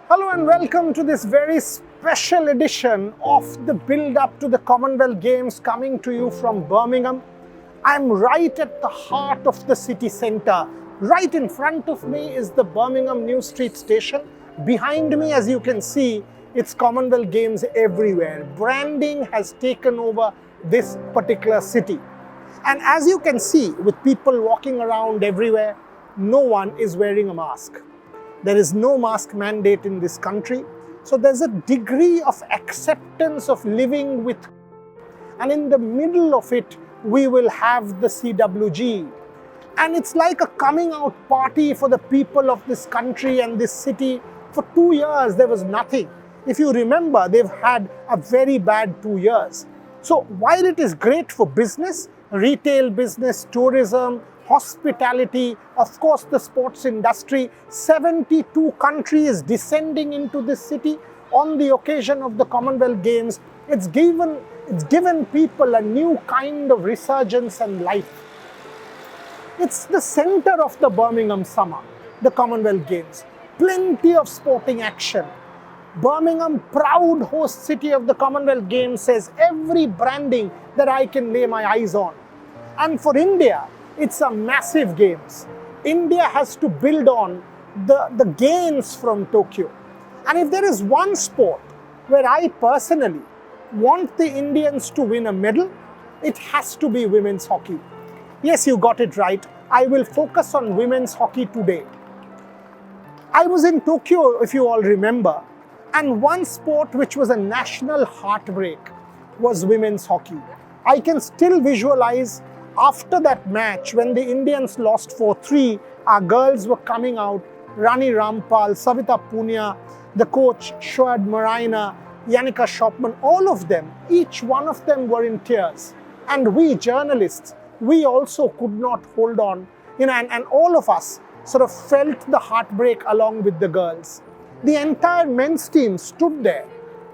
Hello and welcome to this very special edition of the build-up to the Commonwealth Games coming to you from Birmingham. I'm right at the heart of the city centre. Right in front of me is the Birmingham New Street Station. Behind me, as you can see, it's Commonwealth Games everywhere. Branding has taken over this particular city. And as you can see, with people walking around everywhere, no one is wearing a mask. There is no mask mandate in this country. So there's a degree of acceptance of living with. And in the middle of it, we will have the CWG. And it's like a coming out party for the people of this country and this city. For 2 years, there was nothing. If you remember, they've had a very bad 2 years. So while it is great for business, retail business, tourism, hospitality, of course the sports industry, 72 countries descending into this city on the occasion of the Commonwealth Games. It's given people a new kind of resurgence and life. It's the center of the Birmingham summer, the Commonwealth Games. Plenty of sporting action. Birmingham, proud host city of the Commonwealth Games, says every branding that I can lay my eyes on. And for India, it's a massive games. India has to build on the gains from Tokyo. And if there is one sport where I personally want the Indians to win a medal, it has to be women's hockey. Yes, you got it right. I will focus on women's hockey today. I was in Tokyo, if you all remember, and one sport which was a national heartbreak was women's hockey. I can still visualize after that match, when the Indians lost 4-3, our girls were coming out, Rani Rampal, Savita Punia, the coach, Shoad Marina, Yannicka Shopman, all of them, each one of them were in tears. And we journalists, we also could not hold on, and all of us sort of felt the heartbreak along with the girls. The entire men's team stood there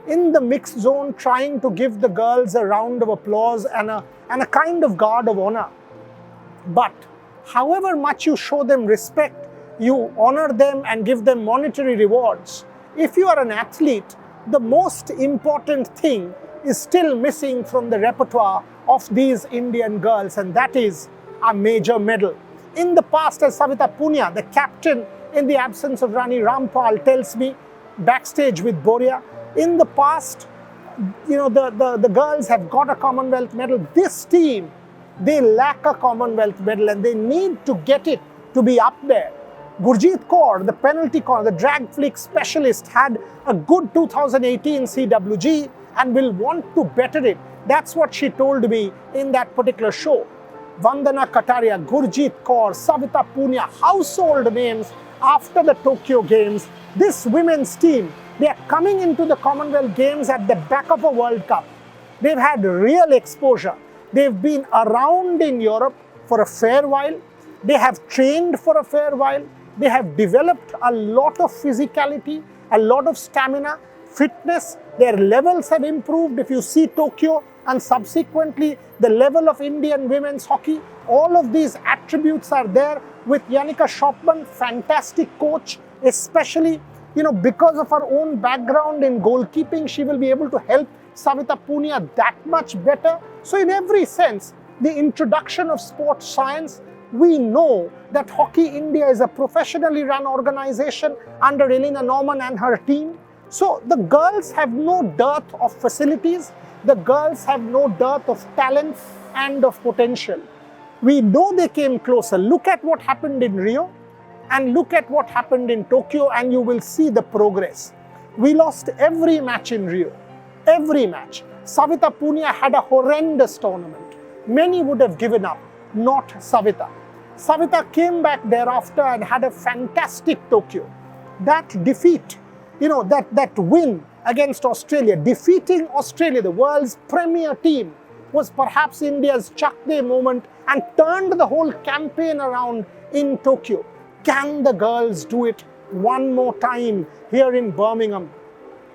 in the mixed zone trying to give the girls a round of applause and a kind of guard of honor. But however much you show them respect, you honor them and give them monetary rewards, if you are an athlete, the most important thing is still missing from the repertoire of these Indian girls, and that is a major medal. In the past, as Savita Punia, the captain in the absence of Rani Rampal, tells me backstage with Boria, in the past, the girls have got a Commonwealth medal. This team, they lack a Commonwealth medal and they need to get it to be up there. Gurjeet Kaur, the penalty corner, the drag flick specialist, had a good 2018 CWG and will want to better it. That's what she told me in that particular show. Vandana Kataria, Gurjeet Kaur, Savita Punia, household names after the Tokyo Games. This women's team, they are coming into the Commonwealth Games at the back of a World Cup. They've had real exposure. They've been around in Europe for a fair while. They have trained for a fair while. They have developed a lot of physicality, a lot of stamina, fitness. Their levels have improved. If you see Tokyo and subsequently the level of Indian women's hockey, all of these attributes are there with Yannicka Shopman, fantastic coach, especially because of her own background in goalkeeping, she will be able to help Savita Punia that much better. So in every sense, the introduction of sports science, we know that Hockey India is a professionally run organization under Elena Norman and her team. So the girls have no dearth of facilities, the girls have no dearth of talent and of potential. We know they came closer. Look at what happened in Rio and look at what happened in Tokyo and you will see the progress. We lost every match in Rio, every match. Savita Punia had a horrendous tournament. many would have given up, not Savita. Savita came back thereafter and had a fantastic Tokyo. That defeat, that win against Australia, defeating Australia, the world's premier team, was perhaps India's Chak De moment and turned the whole campaign around in Tokyo. Can the girls do it one more time here in Birmingham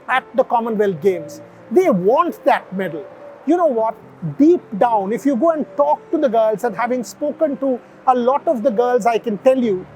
at the Commonwealth Games? They want that medal. You know what? Deep down, if you go and talk to the girls, and having spoken to a lot of the girls, I can tell you,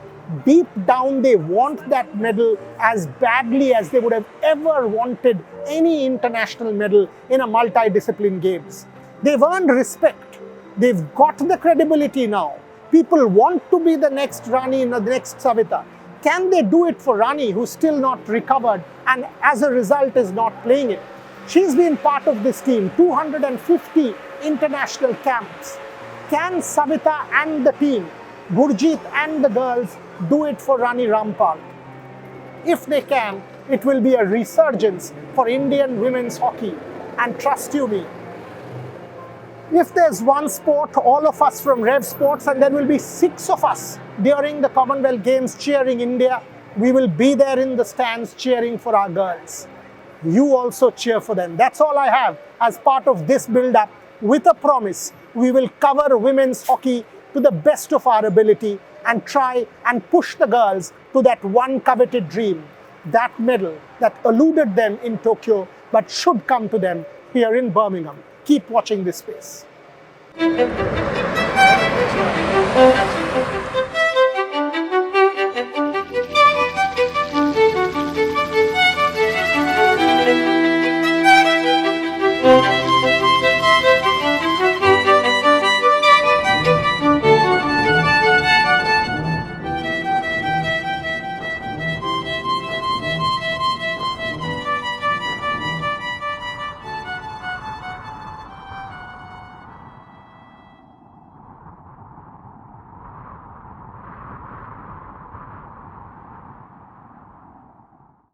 deep down they want that medal as badly as they would have ever wanted any international medal in a multidiscipline games. They've earned respect. They've got the credibility now. People want to be the next Rani and the next Savita. Can they do it for Rani, who's still not recovered and as a result is not playing it? She's been part of this team, 250 international camps. Can Savita and the team, Gurjeet and the girls, do it for Rani Rampal? If they can, it will be a resurgence for Indian women's hockey. And trust you me, if there's one sport, all of us from Rev Sports, and there will be 6 of us during the Commonwealth Games cheering India, we will be there in the stands cheering for our girls. You also cheer for them. That's all I have as part of this build-up, with a promise. We will cover women's hockey to the best of our ability and try and push the girls to that one coveted dream, that medal that eluded them in Tokyo but should come to them here in Birmingham. Keep watching this space.